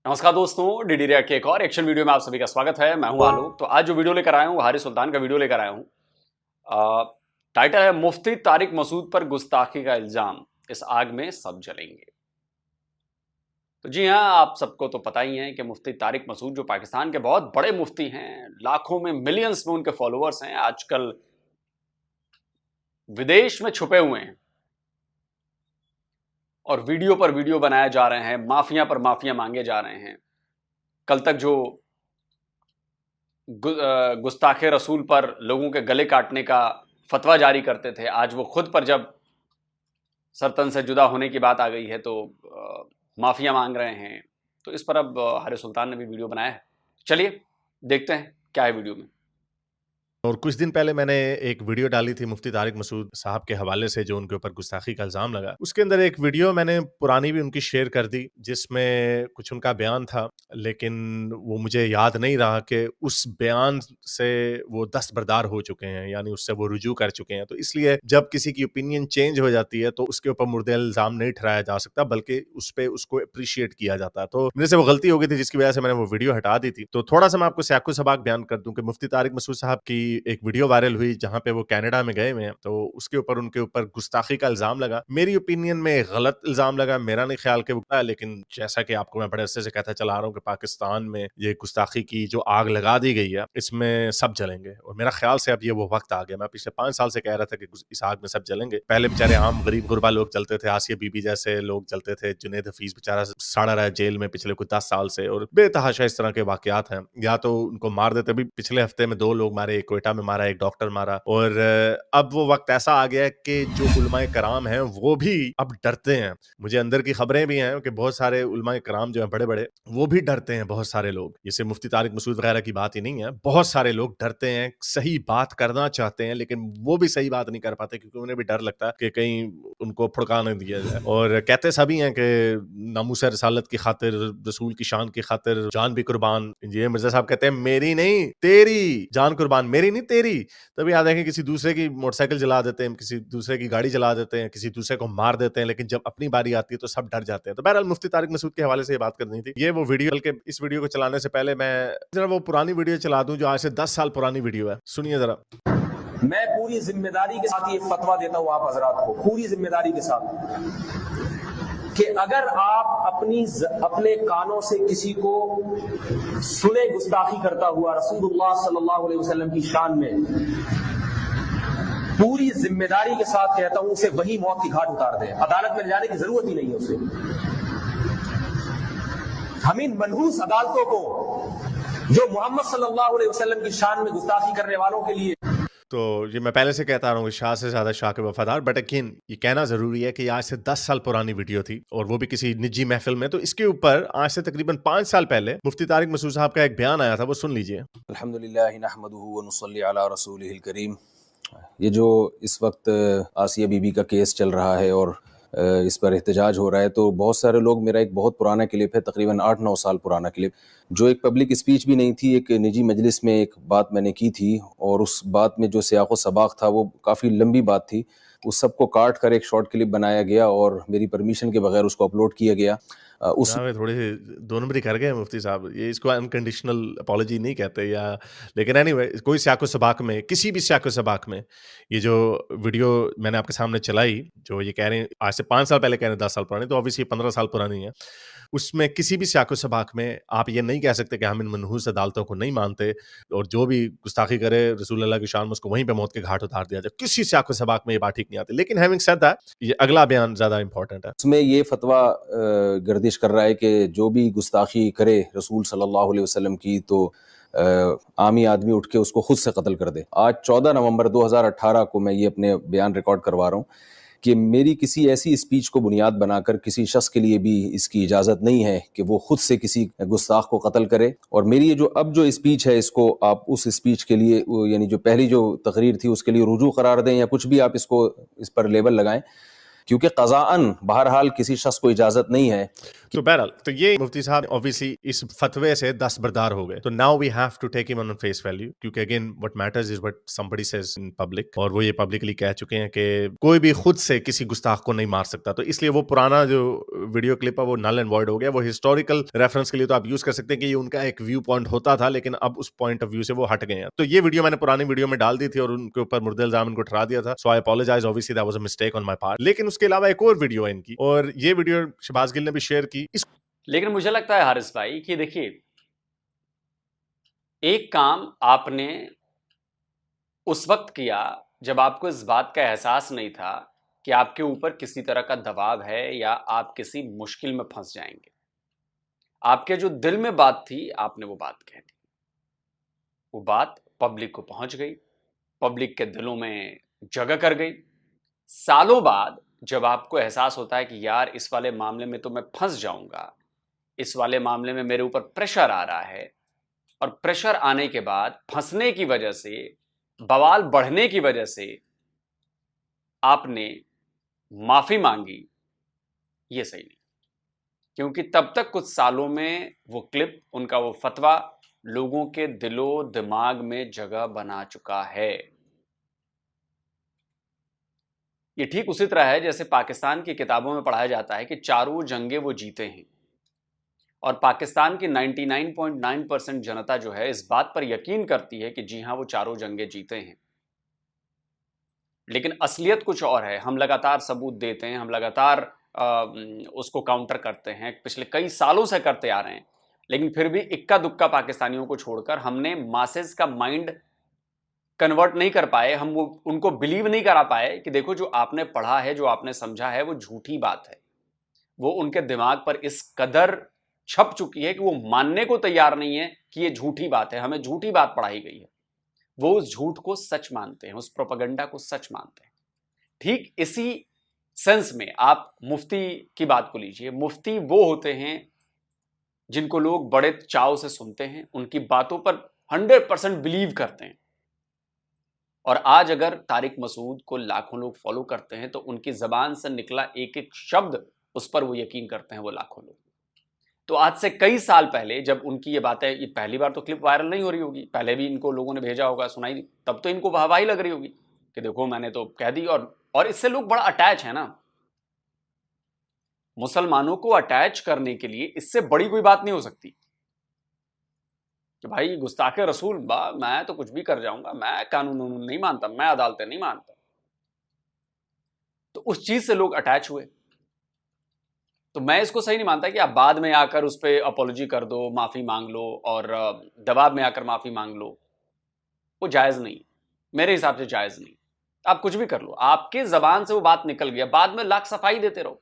नमस्कार दोस्तों, DD react के एक और एक्शन वीडियो में आप सभी का स्वागत है। मैं हूं आलोक। तो आज जो वीडियो लेकर आया हूं हारिस सुल्तान का वीडियो लेकर आया हूं। टाइटल है मुफ्ती तारिक मसूद पर गुस्ताखी का इल्जाम, इस आग में सब जलेंगे। तो जी हां, आप सबको तो पता ही है कि मुफ्ती तारिक मसूद जो पाकिस्तान के बहुत बड़े मुफ्ती हैं, लाखों में मिलियंस में उनके फॉलोअर्स हैं, आजकल विदेश में छुपे हुए हैं और वीडियो पर वीडियो बनाए जा रहे हैं, माफिया पर माफिया मांगे जा रहे हैं। कल तक जो गुस्ताखे रसूल पर लोगों के गले काटने का फतवा जारी करते थे, आज वो खुद पर जब सरतन से जुदा होने की बात आ गई है तो माफिया मांग रहे हैं। तो इस पर अब हारिस सुल्तान ने भी वीडियो बनाया है। चलिए देखते हैं क्या है वीडियो में। और कुछ दिन पहले मैंने एक वीडियो डाली थी मुफ्ती तारिक मसूद साहब के हवाले से, जो उनके ऊपर गुस्ताखी का इल्ज़ाम लगा। उसके अंदर एक वीडियो मैंने पुरानी भी उनकी शेयर कर दी, जिसमें कुछ उनका बयान था, लेकिन वो मुझे याद नहीं रहा कि उस बयान से वो दस्तबरदार हो चुके हैं, यानी उससे वो रुजू कर चुके हैं। तो इसलिए जब किसी की ओपिनियन चेंज हो जाती है तो उसके ऊपर मुर्दे इल्ज़ाम नहीं ठहराया जा सकता, बल्कि उस पे उसको अप्रिशिएट किया जाता है। तो मेरे से वो गलती हो गई थी, जिसकी वजह से मैंने वो वीडियो हटा दी थी। तो थोड़ा सा मैं आपको सियाको सबाक बयान कर दूं कि मुफ्ती तारिक मसूद साहब की एक वीडियो वायरल हुई जहां पे वो कनाडा में गए हुए हैं। तो उसके ऊपर उनके ऊपर गुस्ताखी का इल्जाम लगा। मेरी ओपिनियन में गलत इल्जाम लगा, मेरा नहीं ख्याल कि वो, लेकिन जैसा कि आपको मैं बड़े अरसे से कहता चला रहा हूँ कि पाकिस्तान में ये गुस्ताखी की जो आग लगा दी गई है, इसमें सब जलेंगे। और मेरा ख्याल से अब ये वो वक्त आ गया। मैं पिछले 5 साल से कह रहा था कि इस आग में सब जलेंगे। पहले बेचारे आम गरीब गुरबा लोग जलते थे, आसिया बीबी जैसे लोग जलते थे, जुनैद हफीज बेचारा सड़ा रहा है जेल में पिछले कुछ 10 साल से, और बेतहाशा इस तरह के वाकयात हैं। या तो उनको मार देते, भी पिछले हफ्ते में 2 लोग मारे, एक क्वेटा में मारा, एक डॉक्टर मारा। और अब वो वक्त ऐसा आ गया है कि जो उलमाए कराम हैं वो भी अब डरते हैं। मुझे अंदर की खबरें भी हैं कि बहुत सारे उलमाए कराम जो हैं बड़े बड़े, वो भी डरते हैं। बहुत सारे लोग, जैसे मुफ्ती तारिक मसूद वगैरह की बात ही नहीं है, बहुत सारे लोग डरते हैं, सही बात करना चाहते हैं लेकिन वो भी सही बात नहीं कर पाते, क्योंकि उन्हें भी डर लगता है कि कहीं उनको फुड़का न दिया जाए। और कहते सभी हैं कि नामूस रसालत की खातिर, रसूल की शान की खातिर जान भी कुर्बान। ये मिर्जा साहब कहते हैं मेरी नहीं तेरी जान कुर्बान, मेरी नहीं तेरी। तभी याद है कि किसी दूसरे की मोटरसाइकिल जला देते हैं, किसी दूसरे की गाड़ी जला देते हैं, किसी दूसरे को मार देते हैं, लेकिन जब अपनी बारी आती है तो सब डर जाते हैं। तो बहरहाल मुफ्ती तारिक मसूद के हवाले से ये बात करनी थी। ये वो वीडियो, बल्कि इस वीडियो को चलाने से पहले मैं जरा वो पुरानी वीडियो चला दूं, जो आज से 10 साल पुरानी वीडियो है। सुनिए जरा। मैं पूरी जिम्मेदारी के साथ ये फतवा देता हूं आप हजरात को, पूरी जिम्मेदारी के साथ, कि अगर आप अपने कानों से किसी को सुने गुस्ताखी करता हुआ रसूलुल्लाह सल्लल्लाहु अलैहि वसल्लम की शान में, पूरी जिम्मेदारी के साथ कहता हूं उसे वही मौत की घाट उतार दें। अदालत में ले जाने की जरूरत ही नहीं है उसे। हम इन मनहूस अदालतों को, जो मोहम्मद सल्लल्लाहु अलैहि वसल्लम की शान में गुस्ताखी करने वालों के लिए, तो ये मैं पहले से कहता रहा हूँ, शाह से ज्यादा शाह के वफादार। बट अगेन ये कहना जरूरी है कि आज से 10 साल पुरानी वीडियो थी, और वो भी किसी निजी महफिल में। तो इसके ऊपर आज से तकरीबन 5 साल पहले मुफ्ती तारिक मसूद साहब का एक बयान आया था, वो सुन लीजिए। अल्हम्दुलिल्लाह नहमदुहु व नुसल्ली अला रसूलिहिल करीम। ये जो इस वक्त आसिया बीबी का केस चल रहा है और इस पर एहतजाज हो रहा है, तो बहुत सारे लोग, मेरा एक बहुत पुराना क्लिप है, तकरीबन 8-9 साल पुराना क्लिप, जो एक पब्लिक स्पीच भी नहीं थी, एक निजी मजलिस में एक बात मैंने की थी, और उस बात में जो सियाक़ो सबाक़ था वो काफ़ी लंबी बात थी। उस सब को काट कर एक शॉर्ट क्लिप बनाया गया और मेरी परमिशन के बगैर उसको अपलोड किया गया। उस थोड़ी सी 2 नंबरी कर गए मुफ्ती साहब। ये इसको अनकंडीशनल अपॉलॉजी नहीं कहते, या लेकिन एनीवे कोई सियाको सबाक में, किसी भी सियाको सबाक में, ये जो वीडियो मैंने आपके सामने चलाई, जो ये कह रहे हैं आज से 5 साल पहले कह रहे हैं 10 साल पुरानी, तो ऑब्वियसली 15 साल पुरानी है। उसमें किसी भी सियाको सबाक में आप ये नहीं कह सकते कि हम इन मनहूस अदालतों को नहीं मानते, और जो भी गुस्ताखी करे रसूल अल्लाह की शान में, उसको वहीं पे मौत के घाट उतार दिया जाए। किसी सियाको सबाक में ये बात ठीक नहीं आती। लेकिन हैविंग सेड दैट, ये अगला बयान ज्यादा इंपॉर्टेंट है। उसमें ये फतवा गर्दिश कर रहा है कि जो भी गुस्ताखी करे रसूल सल्लल्लाहु अलैहि वसल्लम की, तो आमी आदमी उठ के उसको खुद से कत्ल कर दे। आज 14 नवंबर 2018 को मैं ये अपने बयान रिकॉर्ड करवा रहा हूँ कि मेरी किसी ऐसी स्पीच को बुनियाद बनाकर किसी शख्स के लिए भी इसकी इजाज़त नहीं है कि वो खुद से किसी गुस्ताख को कत्ल करे। और मेरी ये जो अब जो स्पीच है, इसको आप उस स्पीच के लिए, यानी जो पहली जो तकरीर थी उसके लिए रुजू करार दें, या कुछ भी आप इसको इस पर लेबल लगाएं, क्योंकि क़ज़ाअन बहरहाल किसी शख्स को इजाज़त नहीं है। तो बहरहाल तो ये मुफ्ती साहब ऑब्वियसली इस फतवे से दस्तबरदार हो गए, तो now we have to take him on face value, क्योंकि again what matters is what somebody says in public, और वो ये पब्लिकली कह चुके हैं कि कोई भी खुद से किसी गुस्ताख को नहीं मार सकता। तो इसलिए वो पुराना जो वीडियो क्लिप है वो नल एंड वॉइड हो गया। वो हिस्टोरिकल रेफरेंस के लिए तो आप यूज कर सकते हैं कि ये उनका एक व्यू पॉइंट होता था, लेकिन अब उस पॉइंट ऑफ व्यू से वो हट गए हैं। तो ये वीडियो मैंने पुरानी वीडियो में डाल दी थी और उनके ऊपर मुर्दे इल्जाम इनको ठहरा दिया था, so I apologise, obviously that was a mistake on my part. लेकिन उसके अलावा एक और वीडियो है इनकी, और ये वीडियो शहबाज गिल ने भी शेयर की। लेकिन मुझे लगता है हारिस भाई कि देखिए, एक काम आपने उस वक्त किया जब आपको इस बात का एहसास नहीं था कि आपके ऊपर किसी तरह का दबाव है या आप किसी मुश्किल में फंस जाएंगे। आपके जो दिल में बात थी, आपने वो बात कह दी। वो बात पब्लिक को पहुंच गई, पब्लिक के दिलों में जगह कर गई। सालों बाद जब आपको एहसास होता है कि यार इस वाले मामले में तो मैं फंस जाऊंगा, इस वाले मामले में मेरे ऊपर प्रेशर आ रहा है, और प्रेशर आने के बाद फंसने की वजह से, बवाल बढ़ने की वजह से आपने माफी मांगी, ये सही नहीं। क्योंकि तब तक कुछ सालों में वो क्लिप, उनका वो फतवा लोगों के दिलो दिमाग में जगह बना चुका है। ये ठीक उसी तरह है जैसे पाकिस्तान की किताबों में पढ़ाया जाता है कि चारों जंगें वो जीते हैं, और पाकिस्तान की 99.9% जनता जो है इस बात पर यकीन करती है कि जी हां वो चारों जंगें जीते हैं। लेकिन असलियत कुछ और है। हम लगातार सबूत देते हैं, हम लगातार उसको काउंटर करते हैं, पिछले कई सालों से करते आ रहे हैं, लेकिन फिर भी इक्का दुक्का पाकिस्तानियों को छोड़कर हमने मासेस का माइंड कन्वर्ट नहीं कर पाए। हम वो उनको बिलीव नहीं करा पाए कि देखो जो आपने पढ़ा है, जो आपने समझा है, वो झूठी बात है। वो उनके दिमाग पर इस कदर छप चुकी है कि वो मानने को तैयार नहीं है कि ये झूठी बात है, हमें झूठी बात पढ़ाई गई है। वो उस झूठ को सच मानते हैं, उस प्रोपेगेंडा को सच मानते हैं। ठीक इसी सेंस में आप मुफ्ती की बात को लीजिए। मुफ्ती वो होते हैं जिनको लोग बड़े चाव से सुनते हैं, उनकी बातों पर 100% बिलीव करते हैं। और आज अगर तारिक मसूद को लाखों लोग फॉलो करते हैं तो उनकी जबान से निकला एक एक शब्द, उस पर वो यकीन करते हैं वो लाखों लोग। तो आज से कई साल पहले जब उनकी ये बातें, ये पहली बार तो क्लिप वायरल नहीं हो रही होगी, पहले भी इनको लोगों ने भेजा होगा, सुनाई दी, तब तो इनको वाहवाही लग रही होगी कि देखो मैंने तो कह दी। और इससे लोग बड़ा अटैच है ना। मुसलमानों को अटैच करने के लिए इससे बड़ी कोई बात नहीं हो सकती कि भाई गुस्ताखे रसूल, मैं तो कुछ भी कर जाऊंगा, मैं कानून नहीं मानता, मैं अदालतें नहीं मानता। तो उस चीज से लोग अटैच हुए। तो मैं इसको सही नहीं मानता कि आप बाद में आकर उस पर अपॉलॉजी कर दो, माफी मांग लो और दबाव में आकर माफी मांग लो। वो जायज नहीं, मेरे हिसाब से जायज नहीं। आप कुछ भी कर लो, आपके जबान से वो बात निकल गया, बाद में लाख सफाई देते रहो,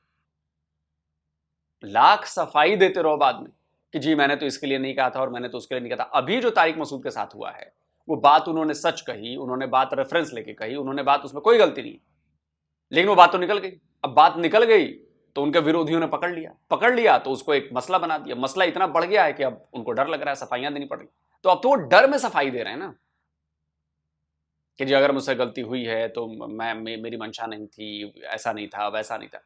लाख सफाई देते रहो बाद में कि जी मैंने तो इसके लिए नहीं कहा था और मैंने तो उसके लिए नहीं कहा था। अभी जो तारिक मसूद के साथ हुआ है, वो बात उन्होंने सच कही, उन्होंने बात रेफरेंस लेके कही, उन्होंने बात, उसमें कोई गलती नहीं, लेकिन वो बात तो निकल गई। अब बात निकल गई तो उनके विरोधियों ने पकड़ लिया तो उसको एक मसला बना दिया। मसला इतना बढ़ गया है कि अब उनको डर लग रहा है, सफाइयां देनी पड़ रही। तो अब तो वो डर में सफाई दे रहे हैं ना कि जी अगर मुझसे गलती हुई है तो मेरी मंशा नहीं थी, ऐसा नहीं था, वैसा नहीं था।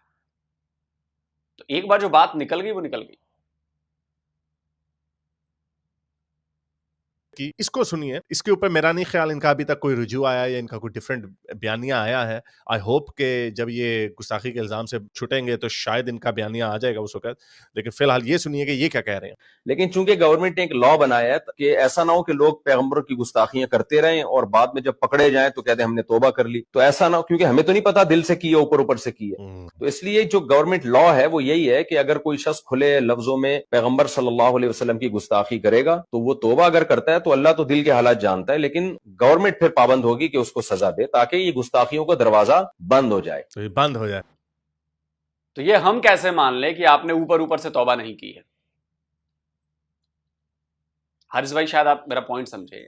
तो एक बार जो बात निकल गई वो निकल गई। कि इसको सुनिए, इसके ऊपर मेरा नहीं ख्याल इनका अभी तक कोई रुजू आया या इनका कोई डिफरेंट बयानिया आया है। आई होप कि जब ये गुस्ताखी के इल्जाम से छुटेंगे तो शायद इनका बयानिया आ जाएगा उस वक्त। लेकिन फिलहाल ये सुनिए कि ये क्या कह रहे हैं। लेकिन चूंकि गवर्नमेंट ने एक लॉ बनाया है कि ऐसा ना हो कि लोग पैगंबरों की गुस्ताखियां करते रहें और बाद में जब पकड़े जाएं तो कहते हैं हमने तौबा कर ली। तो ऐसा ना हो, क्योंकि हमें तो नहीं पता दिल से की है, ऊपर ऊपर से की है। तो इसलिए जो गवर्नमेंट लॉ है वो यही है कि अगर कोई शख्स खुले लफ्जों में पैगंबर सल्लल्लाहु अलैहि वसल्लम की गुस्ताखी करेगा तो वो तौबा अगर करता है तो अल्लाह तो दिल के हालात जानता है, लेकिन गवर्नमेंट फिर पाबंद होगी कि उसको सजा दे ताकि ये गुस्ताखियों का दरवाजा बंद हो जाए। तो ये बंद हो जाए। तो ये हम कैसे मान लें कि आपने ऊपर ऊपर से तौबा नहीं की है? हारिस भाई शायद आप मेरा पॉइंट समझे।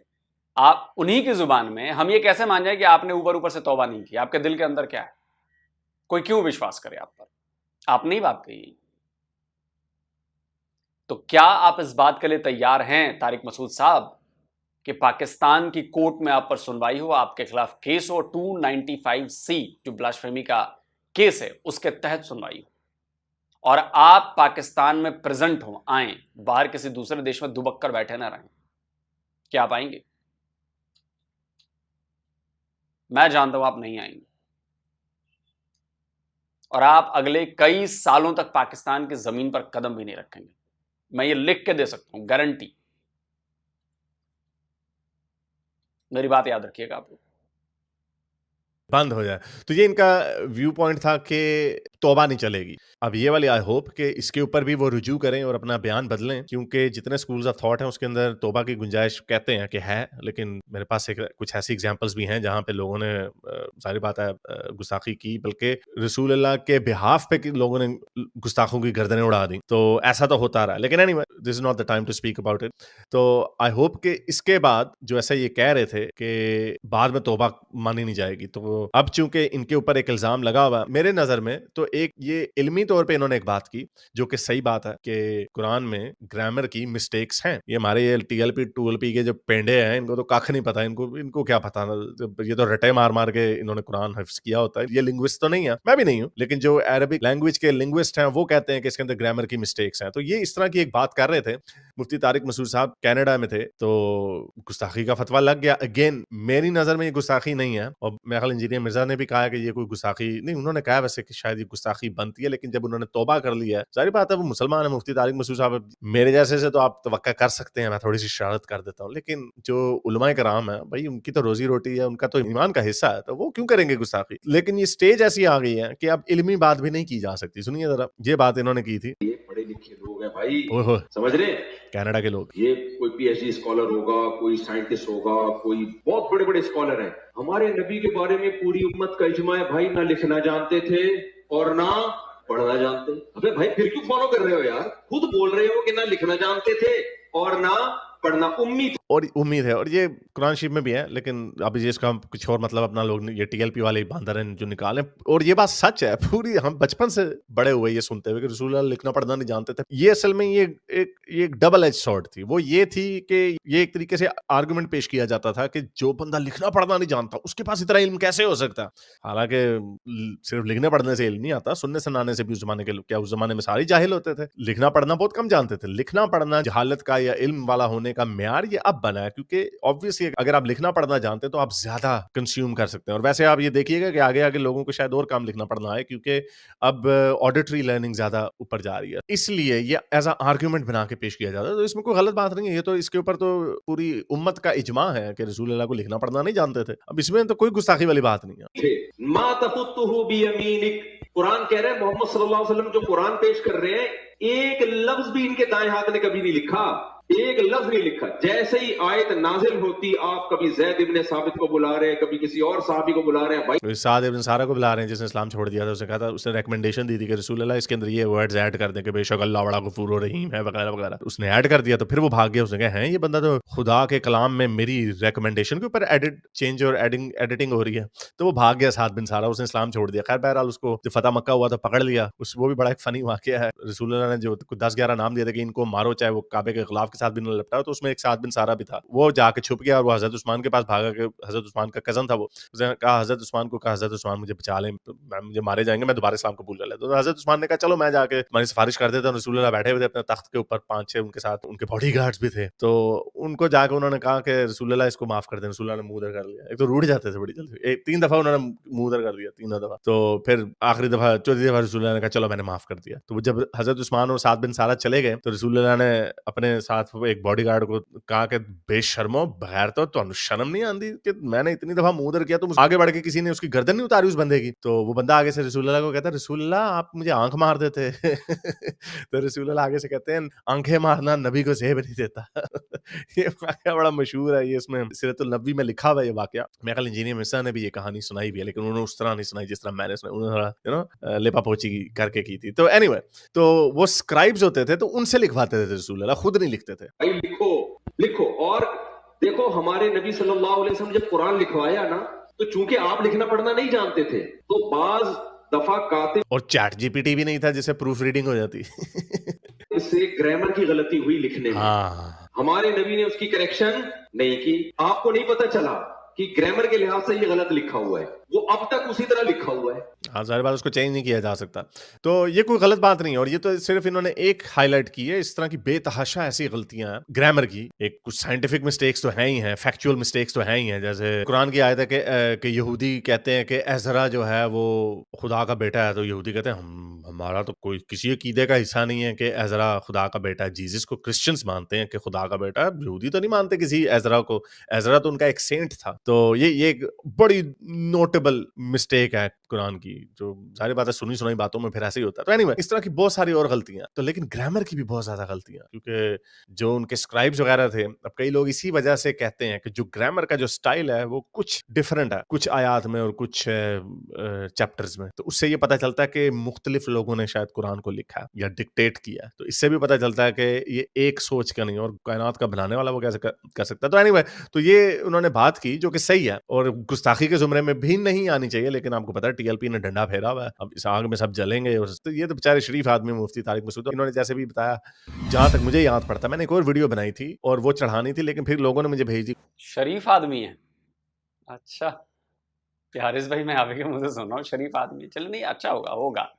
आप उन्हीं की जुबान में हम ये कैसे मान जाए कि आपने ऊपर ऊपर से तौबा नहीं की? आपके दिल के अंदर क्या है? कोई क्यों विश्वास करे आप पर? आपने ही बात कही। तो क्या आप इस बात के लिए तैयार हैं तारिक मसूद साहब कि पाकिस्तान की कोर्ट में आप पर सुनवाई हो, आपके खिलाफ केस हो, 295C जो ब्लास्फेमी का केस है उसके तहत सुनवाई हो और आप पाकिस्तान में प्रेजेंट हो, आए, बाहर किसी दूसरे देश में दुबक कर बैठे ना रहें, क्या आप आएंगे? मैं जानता हूं आप नहीं आएंगे और आप अगले कई सालों तक पाकिस्तान की जमीन पर कदम भी नहीं रखेंगे। मैं ये लिख के दे सकता हूं, गारंटी। मेरी बात याद रखिएगा आप लोग। बंद हो जाए। तो ये इनका व्यू पॉइंट था कि तौबा नहीं चलेगी। अब ये वाली आई होप कि इसके ऊपर भी वो रुजू करें और अपना बयान बदलें, क्योंकि जितने स्कूल्स ऑफ थॉट हैं उसके अंदर तौबा की गुंजाइश कहते हैं कि है, लेकिन मेरे पास कुछ ऐसी एग्जांपल्स भी हैं जहां पे लोगों ने सारी बात है गुस्ताखी की, बल्कि रसूल अल्लाह के बिहाफ पे लोगों ने गुस्ताखों की गर्दनें उड़ा दी। तो ऐसा तो होता रहा, लेकिन anyway this is not the time to speak about it. तो आई होप कि इसके बाद जो ऐसा ये कह रहे थे कि बाद में तौबा मानी नहीं जाएगी, तो अब चूंकि इनके ऊपर एक इल्जाम लगा हुआ मेरे नजर में, तो एक ये इल्मी तौर पे इन्होंने एक बात की जो कि सही बात है कि कुरान में ग्रामर की मिस्टेक्स हैं। ये हमारे ये टीएलपी टूएलपी के जो पेंडे हैं इनको तो कख नहीं पता, इनको क्या पता, ये तो रटे मार मार के इन्होंने कुरान हिफ्ज किया होता है। ये लिंग्विस्ट तो नहीं है, मैं भी नहीं हूं, लेकिन जो अरबिक लैंग्वेज के लिंग्विस्ट हैं वो कहते हैं कि इसके अंदर ग्रामर की मिस्टेक्स हैं। तो ये इस तरह की एक बात कर रहे थे। मुफ्ती तारिक मसूद साहब कनाडा में थे, तो गुस्ताखी का फतवा लग गया। अगेन मेरी नजर में ये गुस्ताखी नहीं है, और मेरे ख्याल इंजीनियर मिर्जा ने भी कहा कि ये कोई गुस्ताखी नहीं, उन्होंने कहा वैसे कि शायद ये गुस्ताखी बनती है, लेकिन जब उन्होंने तौबा कर लिया है, जाहिर बात है वो मुसलमान है। मुफ्ती तारिक मसूद साहब मेरे जैसे से तो आप तवक्का कर सकते हैं, मैं थोड़ी सी शरारत कर देता हूँ, लेकिन जो उलमाए कराम है भाई, उनकी तो रोजी रोटी है, उनका तो ईमान का हिस्सा है, तो वो क्यों करेंगे गुस्ताखी। लेकिन ये स्टेज ऐसी आ गई है कि अब इल्मी बात भी नहीं की जा सकती। सुनिए जरा, ये बात इन्होंने की थी। ये पढ़े लिखे लोग हैं भाई, ओहो, समझ रहे हैं? कनाडा के लोग, ये कोई पीएचडी स्कॉलर होगा, कोई साइंटिस्ट होगा, कोई बहुत बड़े बड़े स्कॉलर हैं। हमारे नबी के बारे में पूरी उम्मत का इजमा है भाई, ना लिखना जानते थे और ना पढ़ना जानते। अबे भाई फिर क्यों फॉलो कर रहे हो यार? खुद बोल रहे हो कि ना लिखना जानते थे और ना पढ़ना, उम्मीद और उम्मीद है, और ये कुरान शरीफ में भी है, लेकिन अभी जिसका हम कुछ और मतलब अपना लोग ये टीएलपी वाले बांदर हैं जो निकाले। और ये बात सच है, पूरी हम बचपन से बड़े हुए ये सुनते हुए कि रसूल लिखना पढ़ना नहीं जानते थे। ये असल में ये एक डबल एज सॉर्ड थी। वो ये थी कि ये एक तरीके से आर्गुमेंट पेश किया जाता था कि जो बंदा लिखना पढ़ना नहीं जानता उसके पास इतना इल्म कैसे हो सकता। हालांकि सिर्फ लिखने पढ़ने से इल्म नहीं आता, सुनने सुनाने से भी उस जमाने के लोग, क्या उस जमाने में सारे जाहिल होते थे? लिखना पढ़ना बहुत कम जानते थे। लिखना पढ़ना जहालत का या इल्म वाला होने का म्यार ये अब बना है, क्योंकि ऑब्वियसली अगर आप लिखना पढ़ना जानते हैं तो आप ज्यादा कंज्यूम कर सकते हैं। और वैसे आप ये देखिएगा कि आगे आगे लोगों को शायद और काम लिखना पढ़ना है, क्योंकि अब ऑडिटरी लर्निंग ज्यादा ऊपर जा रही है, इसलिए ये एज अ आर्ग्यूमेंट बना के पेश किया जाता है। तो इसमें कोई गलत बात नहीं है, ये तो इसके ऊपर तो पूरी उम्मत का इजमा है कि रसूल अल्लाह को लिखना पढ़ना नहीं जानते थे। अब इसमें तो कोई गुस्ताखी वाली बात नहीं है। मा तखुत्तुहु बियमीनिक, कुरान कह रहे हैं मोहम्मद सल्लल्लाहु अलैहि वसल्लम जो कुरान पेश कर रहे हैं, एक लफ्ज भी इनके दाएं हाथ ने कभी नहीं लिखा, एक लफ्ज नहीं लिखा। जैसे ही आयत नाजिल होती, आप कभी जैद इब्ने साबित को बुला रहे हैं, कभी किसी और साहबी को बुला रहे हैं। भाई तो साद इब्न सारा को बुला रहे हैं जिसने इस्लाम छोड़ दिया था, उसने कहा था, उसने रिकमेंडेशन दी थी कि रसूल अल्लाह इसके अंदर ये वर्ड्स ऐड कर दें कि बेशक अल्लाह बड़ा गफूर रहीम है वगैरह वगैरह। उसने ऐड कर दिया, तो फिर वो भाग गया। उसने कहा है ये बंदा तो खुदा के कलाम में मेरी रिकमेंडेशन के ऊपर चेंज और एडिटिंग हो रही है, तो वो भाग गया साद बिन सारा, उसने इस्लाम छोड़ दिया। खैर बहरहाल उसको जब फतह मक्का हुआ तो पकड़ लिया। वो भी बड़ा एक फनी वाकया है। रसूल अल्लाह ने जो 10-11 नाम दिए थे कि इनको मारो, चाहे वो काबे के खिलाफ के साथ भी न लपटा हो, तो उसमें एक साद बिन सारा भी था। वो जाके छुप गया और वो हजरत उस्मान के पास भागा के, हजरत उस्मान का कजन था वो, उसने कहा हजरत उस्मान को, कहा हजरत उस्मान मुझे बचा लें, मुझे मारे जाएंगे, मैं दोबारा इस्लाम कबूल कर लेता। तो हजरत उस्मान ने कहा चलो मैं जाके तुम्हारी सिफारिश कर देता हूँ। रसूल अल्लाह बैठे हुए थे अपने तख्त के ऊपर, 5-6 उनके साथ उनके बॉडीगार्ड्स भी थे, तो उनको जाके उन्होंने कहा कि रसूल अल्लाह इसको माफ कर दें। रसूल अल्लाह ने मुंह उधर कर लिया। एक तो रूठ जाते थे बड़ी जल्दी, 3 दफा उन्होंने मुंह उधर कर दिया, 3 दफा। तो फिर आखिरी दफा, चौथी दफा रसूल अल्लाह ने कहा चलो मैंने माफ कर दिया। तो जब हजरत उस्मान और साद बिन सारा चले गए, तो रसूल अल्लाह ने अपने साथ एक बॉडीगार्ड को कहा कि बेशर्मो, बगैर तो तुहानू शर्म नहीं आंदी कि मैंने इतनी दफा मुंह उधर किया, तुम आगे बढ़ के किसी ने उसकी गर्दन नहीं उतारी उस बंदे की। तो वो बंदा आगे से रसूल अल्लाह को कहता है रसूल अल्लाह आप मुझे आंख मार देते। तो रसूल अल्लाह आगे से कहते हैं आंखें मारना नबी को ज़ेब नहीं देता। ये वाकया बड़ा मशहूर है, ये इसमें सीरतुल नबी में लिखा हुआ है ये वाकया। मेरे ख्याल इंजीनियर मिर्जा ने भी ये कहानी सुनाई भी है, लेकिन उन्होंने उस तरह नहीं सुनाई जिस तरह मैंने सुनाई। उन्होंने लेपा पोची करके की थी। तो एनीवे, तो वो स्क्राइब्स होते थे, तो उनसे लिखवाते थे रसूल अल्लाह, खुद नहीं लिखते थे। भाई लिखो लिखो। और देखो हमारे नबी सल्लल्लाहु अलैहि वसल्लम जब कुरान लिखवाया ना, तो चूंकि आप लिखना पढ़ना नहीं जानते थे, तो बाज दफा कातिब और चैट जीपीटी भी नहीं था जिससे प्रूफ रीडिंग हो जाती। से ग्रामर की गलती हुई लिखने में, हाँ, हमारे नबी ने उसकी करेक्शन नहीं की। आपको नहीं पता चला कि ग्रामर के लिहाज से ये गलत लिखा हुआ है। वो अब तक उसी तरह लिखा हुआ है। हाँ, ज़ाहिर बात है उसको चेंज नहीं किया जा सकता। तो ये कोई गलत बात नहीं है और ये तो सिर्फ़ इन्होंने एक हाइलाइट की है, इस तरह की बेतहाशा ऐसी गलतियाँ हैं, ग्रामर की, एक कुछ साइंटिफिक मिस्टेक्स तो हैं ही हैं, फैक्चुअल मिस्टेक्स तो हैं ही हैं। जैसे कुरान की आयत है कि यहूदी कहते हैं कि एज़रा जो है वो खुदा का बेटा है, तो यहूदी कहते हैं हमारा तो कोई किसी अकीदे का हिस्सा नहीं है कि एज़रा खुदा का बेटा है। जीसस को क्रिश्चियंस मानते हैं कि खुदा का बेटा है, यहूदी तो नहीं मानते किसी एज़रा को। एज़रा तो उनका एक सेंट था। तो ये एक बड़ी नोटेबल मिस्टेक है कुरान की, जो ज़ाहिर बात है सुनी-सुनाई बातों में फिर ऐसे ही होता है। तो एनीवे इस तरह की बहुत सारी और गलतियाँ। तो लेकिन ग्रामर की भी बहुत ज़्यादा गलतियाँ, क्योंकि जो उनके स्क्राइब्स वगैरह थे, अब कई लोग इसी वजह से कहते हैं कि जो ग्रामर का जो स्टाइल है वो कुछ डिफरेंट है, कुछ आयात में और कुछ चैप्टर्स में। तो उससे ये पता चलता है कि मुख्तलिफ लोगों ने शायद कुरान को लिखा है या डिक्टेट किया है। तो इससे भी पता चलता है कि ये एक सोच का नहीं है और कायनात का बनाने वाला वो कैसे कर सकता है। तो एनीवे तो ये उन्होंने बात की जो कि सही है और गुस्ताखी के ज़ुमरे में भी नहीं आनी चाहिए, लेकिन आपको पता है टीएलपी ने डंडा फेरा हुआ है। अब इस आग में सब जलेंगे और तो ये तो बेचारे शरीफ आदमी मुफ्ती तारिक मसूद, इन्होंने जैसे भी बताया, जहाँ तक मुझे याद पड़ता है, मैंने एक और वीडियो बनाई थी और वो चढ़ानी थी, लेकिन फिर लोगों ने मुझे भेज दी। शरीफ आदमी है, अच्छा। हारिस भाई मैं आप ही के मुंह से सुन रहा हूँ शरीफ आदमी, चलो नहीं अच्छा होगा।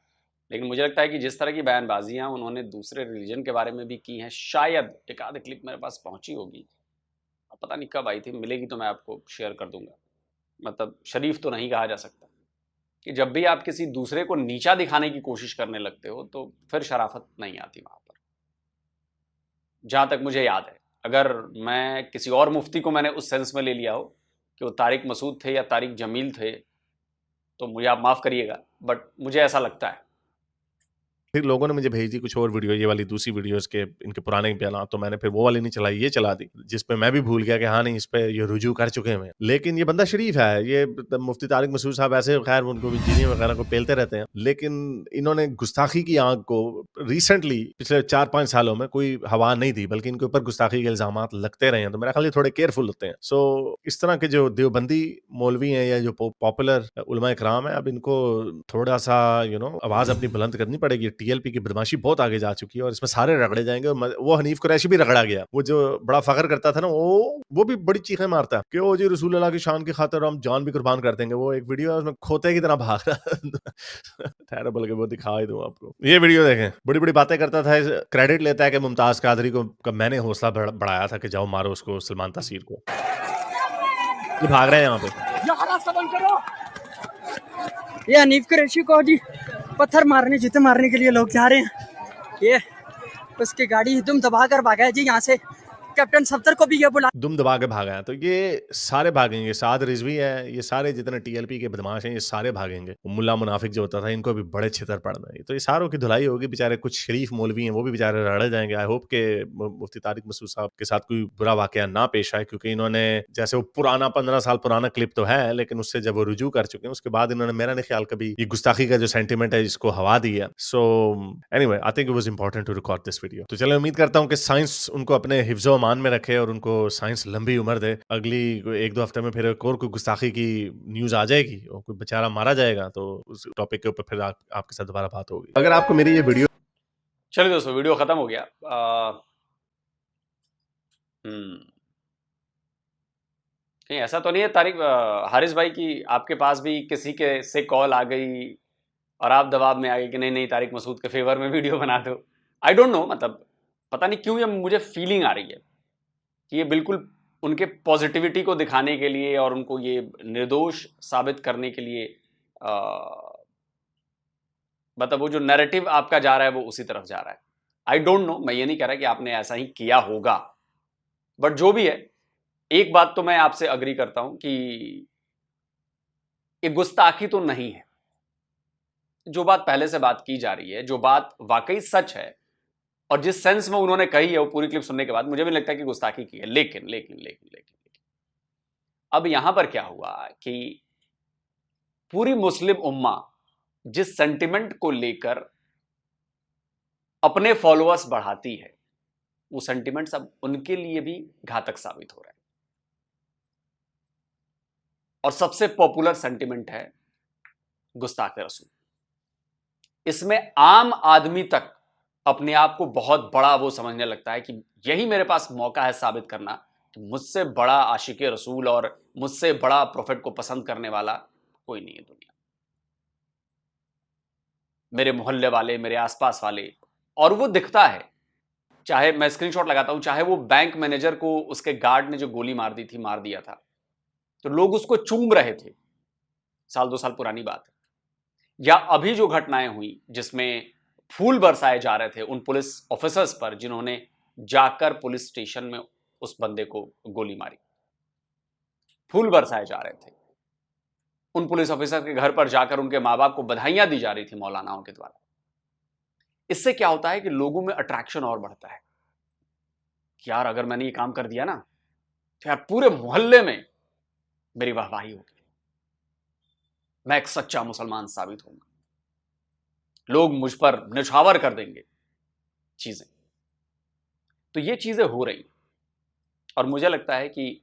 लेकिन मुझे लगता है कि जिस तरह की बयानबाजियां उन्होंने दूसरे रिलीजन के बारे में भी की हैं, शायद एक आध क्लिप मेरे पास पहुंची होगी, अब पता नहीं कब आई थी, मिलेगी तो मैं आपको शेयर कर दूंगा। मतलब शरीफ तो नहीं कहा जा सकता कि जब भी आप किसी दूसरे को नीचा दिखाने की कोशिश करने लगते हो तो फिर शराफत नहीं आती वहां पर, जहां तक मुझे याद है। अगर मैं किसी और मुफ्ती को मैंने उस सेंस में ले लिया हो कि वो तारिक मसूद थे या तारिक जमील थे, तो मुझे आप माफ़ करिएगा, बट मुझे ऐसा लगता है। फिर लोगों ने मुझे भेज दी कुछ और वीडियो, ये वाली दूसरी वीडियोस के इनके पुराने बयान, तो मैंने फिर वो वाली नहीं चलाई, ये चला दी, जिस पे मैं भी भूल गया कि हाँ नहीं इस पे ये रुजू कर चुके हैं। लेकिन ये बंदा शरीफ है, ये मुफ्ती तारिक मसूद साहब ऐसे खैर उनको भी जीनी वगैरह को पेलते रहते हैं, लेकिन इन्होंने गुस्ताखी की आग को रिसेंटली पिछले 4-5 सालों में कोई हवा नहीं दी, बल्कि इनके ऊपर गुस्ताखी के इल्जाम लगते रहे हैं। तो मेरा ख्याल ये थोड़े केयरफुल होते हैं। सो इस तरह के जो देवबंदी मौलवी हैं या जो पॉपुलर उलमा इकराम है, अब इनको थोड़ा सा आवाज अपनी बुलंद करनी पड़ेगी। टीएलपी की बदमाशी बहुत आगे जा चुकी है और इसमें सारे रगड़े जाएंगे। और वो हनीफ कुरैशी भी रगड़ा गया, वो जो बड़ा फख्र करता था ना, वो भी बड़ी चीखें मारता है कि ओ जी रसूल अल्लाह की शान की खातिर हम जान भी कुर्बान कर देंगे। वो एक वीडियो है उसमें खोते की तरह भाग रहा ठहरा, बल्कि वो दिखा ही दूं आपको, ये वीडियो देखें। बड़ी बड़ी बातें करता था, क्रेडिट लेता है कि मुमताज कादरी को मैंने हौसला बढ़ाया था कि जाओ मारो उसको, सलमान तासीर को। ये भाग रहे हैं यहाँ पे, ये हनीफ कुरैशी को जी पत्थर मारने जूते मारने के लिए लोग जा रहे हैं। ये उसकी गाड़ी दुम दबा कर भागा है जी यहाँ से। कैप्टन सफ्तर को भी ये बुला दुम दबा के भागा है। तो ये सारे भागेंगे, साद रिजवी है, ये सारे जितने टीएलपी के बदमाश हैं ये सारे भागेंगे। मुल्ला मुनाफिक जो होता था, इनको भी बड़े छितर पड़ना है। तो ये सारों की धुलाई होगी। बेचारे कुछ शरीफ मौलवी हैं वो भी बेचारे रड़े जाएंगे। आई होप के मुफ्ती तारिक मसूद साहब के साथ कोई बुरा वाकया ना पेश आए, क्योंकि इन्होंने जैसे वो पुराना 15 साल पुराना क्लिप तो है, लेकिन उससे जब वो रुजू कर चुके हैं उसके बाद इन्होंने मेरा नहीं ख्याल कभी ये गुस्ताखी का जो सेंटिमेंट है इसको हवा दी है। So anyway I think it was important to record this video. तो चलो उम्मीद करता हूँ कि साइंस उनको अपने हिफ्ज़ो अमान में रखे और को साइंस लंबी उम्र दे। अगली 1-2 हफ्ते में फिर एक और कोई गुस्ताखी की न्यूज आ जाएगी और कोई बेचारा मारा जाएगा, तो उस टॉपिक के ऊपर फिर आपके साथ दोबारा बात होगी। अगर आपको मेरी ये वीडियो, चलिए दोस्तों वीडियो खत्म हो गया। कहीं ऐसा तो नहीं है तारिक हारिस भाई की आपके पास भी किसी के से कॉल आ गई और आप दबाव में आ गए कि नहीं नहीं तारिक मसूद के फेवर में वीडियो बना दो? आई डोंट नो, मतलब पता नहीं क्यों ये मुझे फीलिंग आ रही है कि ये बिल्कुल उनके पॉजिटिविटी को दिखाने के लिए और उनको ये निर्दोष साबित करने के लिए मतलब वो जो नैरेटिव आपका जा रहा है वो उसी तरफ जा रहा है। आई डोंट नो, मैं ये नहीं कह रहा कि आपने ऐसा ही किया होगा, बट जो भी है एक बात तो मैं आपसे अग्री करता हूं कि ये गुस्ताखी तो नहीं है। जो बात पहले से बात की जा रही है, जो बात वाकई सच है और जिस सेंस में उन्होंने कही है वो पूरी क्लिप सुनने के बाद मुझे भी लगता है कि गुस्ताखी की है। लेकिन लेकिन लेकिन लेकिन अब यहां पर क्या हुआ कि पूरी मुस्लिम उम्मा जिस सेंटिमेंट को लेकर अपने फॉलोअर्स बढ़ाती है, वो सेंटिमेंट्स अब उनके लिए भी घातक साबित हो रहा है। और सबसे पॉपुलर सेंटिमेंट है गुस्ताख रसूल। इसमें आम आदमी तक अपने आप को बहुत बड़ा वो समझने लगता है कि यही मेरे पास मौका है साबित करना कि मुझसे बड़ा आशिक रसूल और मुझसे बड़ा प्रोफेट को पसंद करने वाला कोई नहीं है दुनिया। मेरे मोहल्ले वाले, मेरे आसपास वाले, और वो दिखता है, चाहे मैं स्क्रीनशॉट लगाता हूं, चाहे वो बैंक मैनेजर को उसके गार्ड ने जो गोली मार दी थी, मार दिया था, तो लोग उसको चूम रहे थे। साल 2 साल पुरानी बात है। या अभी जो घटनाएं हुई जिसमें फूल बरसाए जा रहे थे उन पुलिस ऑफिसर्स पर जिन्होंने जाकर पुलिस स्टेशन में उस बंदे को गोली मारी, फूल बरसाए जा रहे थे। उन पुलिस ऑफिसर के घर पर जाकर उनके मां बाप को बधाइयां दी जा रही थी मौलानाओं के द्वारा। इससे क्या होता है कि लोगों में अट्रैक्शन और बढ़ता है कि यार अगर मैंने ये काम कर दिया ना तो यार पूरे मोहल्ले में मेरी वाहवाही होगी, मैं एक सच्चा मुसलमान साबित होऊंगा, लोग मुझ पर निछावर कर देंगे चीजें। तो ये चीजें हो रही और मुझे लगता है कि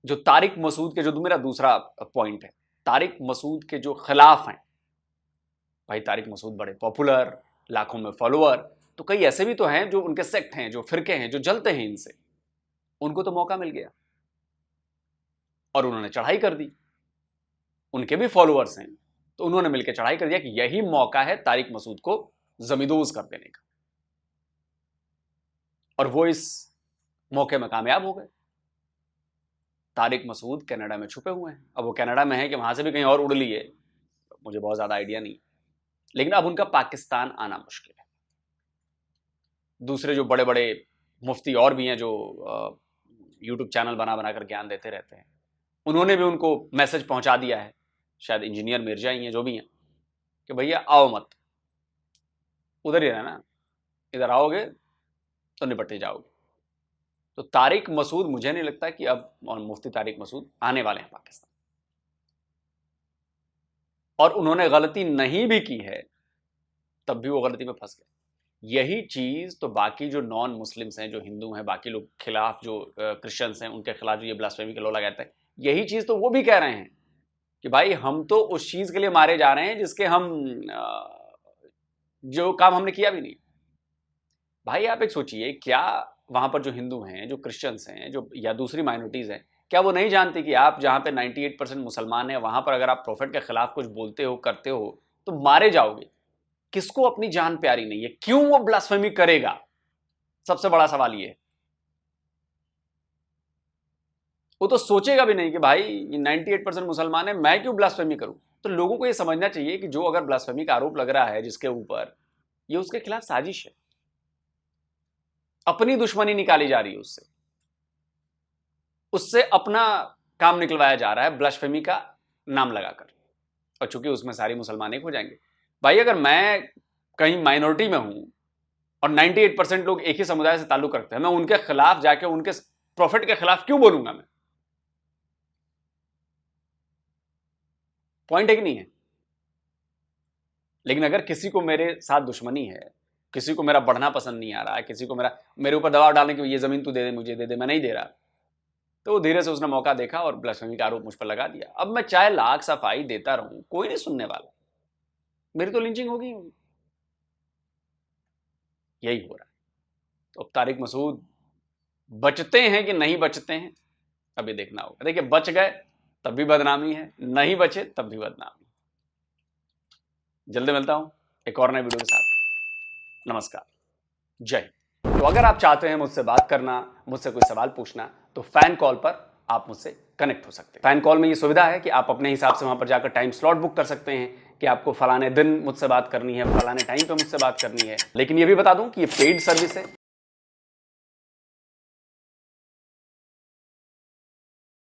जो तारिक मसूद के, जो मेरा दूसरा पॉइंट है, तारिक मसूद के जो खिलाफ हैं, भाई तारिक मसूद बड़े पॉपुलर, लाखों में फॉलोअर, तो कई ऐसे भी तो हैं जो उनके सेक्ट हैं, जो फिरके हैं, जो जलते हैं इनसे, उनको तो मौका मिल गया और उन्होंने चढ़ाई कर दी। उनके भी फॉलोअर्स हैं तो उन्होंने मिलकर चढ़ाई कर दिया कि यही मौका है तारिक मसूद को जमींदोज कर देने का, और वो इस मौके में कामयाब हो गए। तारिक मसूद कनाडा में छुपे हुए हैं। अब वो कनाडा में है कि वहां से भी कहीं और उड़ लिए, मुझे बहुत ज्यादा आइडिया नहीं, लेकिन अब उनका पाकिस्तान आना मुश्किल है। दूसरे जो बड़े बड़े मुफ्ती और भी हैं जो यूट्यूब चैनल बना बनाकर ज्ञान देते रहते हैं, उन्होंने भी उनको मैसेज पहुंचा दिया है, शायद इंजीनियर मिर्जा ही हैं, जो भी हैं, कि भैया आओ मत, उधर ही रहना, इधर आओगे तो निपटे जाओगे। तो तारिक मसूद, मुझे नहीं लगता कि अब मुफ्ती तारिक मसूद आने वाले हैं पाकिस्तान, और उन्होंने गलती नहीं भी की है तब भी वो गलती में फंस गए। यही चीज तो बाकी जो नॉन मुस्लिम्स हैं, जो हिंदू हैं, बाकी लोग खिलाफ, जो क्रिश्चियंस हैं, उनके खिलाफ जो ये ब्लास्फेमी का लॉ लगाते हैं, यही चीज तो वो भी कह रहे हैं कि भाई हम तो उस चीज के लिए मारे जा रहे हैं जिसके हम जो काम हमने किया भी नहीं। भाई आप एक सोचिए, क्या वहां पर जो हिंदू हैं, जो क्रिश्चियंस हैं, जो या दूसरी माइनॉरिटीज हैं, क्या वो नहीं जानते कि आप जहां पे 98% मुसलमान हैं, वहां पर अगर आप प्रॉफिट के खिलाफ कुछ बोलते हो, करते हो, तो मारे जाओगे। किसको अपनी जान प्यारी नहीं है? क्यों वो ब्लास्फेमी करेगा? सबसे बड़ा सवाल ये है। वो तो सोचेगा भी नहीं कि भाई 98% मुसलमान है, मैं क्यों ब्लास्फेमी करूं। तो लोगों को ये समझना चाहिए कि जो अगर ब्लास्फेमी का आरोप लग रहा है जिसके ऊपर, ये उसके खिलाफ साजिश है, अपनी दुश्मनी निकाली जा रही है उससे अपना काम निकलवाया जा रहा है ब्लास्फेमी का नाम लगाकर, और चूंकि उसमें सारी मुसलमान एक हो जाएंगे। भाई अगर मैं कहीं माइनॉरिटी में हूं और 98% लोग एक ही समुदाय से ताल्लुक रखते हैं, मैं उनके खिलाफ जाके उनके प्रॉफिट के खिलाफ क्यों बोलूंगा? मैं पॉइंट है कि नहीं है? लेकिन अगर किसी को मेरे साथ दुश्मनी है, किसी को मेरा बढ़ना पसंद नहीं आ रहा है, किसी को मेरे ऊपर दबाव डालने की, ये जमीन तू दे दे, मुझे दे दे, मैं नहीं दे रहा, तो वो धीरे से उसने मौका देखा और ब्लास्फेमी का आरोप मुझ पर लगा दिया। अब मैं चाहे लाख सफाई देता रहूं, कोई नहीं सुनने वाला, मेरी तो लिंचिंग होगी। यही हो रहा है। तो अब तारिक मसूद बचते हैं कि नहीं बचते हैं, अब ये देखना होगा। देखिए, बच गए तब भी बदनामी है, नहीं बचे तब भी बदनामी। जल्दी मिलता हूं एक और नए वीडियो के साथ। नमस्कार, जय हिंद। तो अगर आप चाहते हैं मुझसे बात करना, मुझसे कोई सवाल पूछना, तो फैन कॉल पर आप मुझसे कनेक्ट हो सकते हैं। फैन कॉल में ये सुविधा है कि आप अपने हिसाब से वहां पर जाकर टाइम स्लॉट बुक कर सकते हैं कि आपको फलाने दिन मुझसे बात करनी है, फलाने टाइम पे मुझसे बात करनी है। लेकिन ये भी बता दूं कि ये पेड सर्विस है,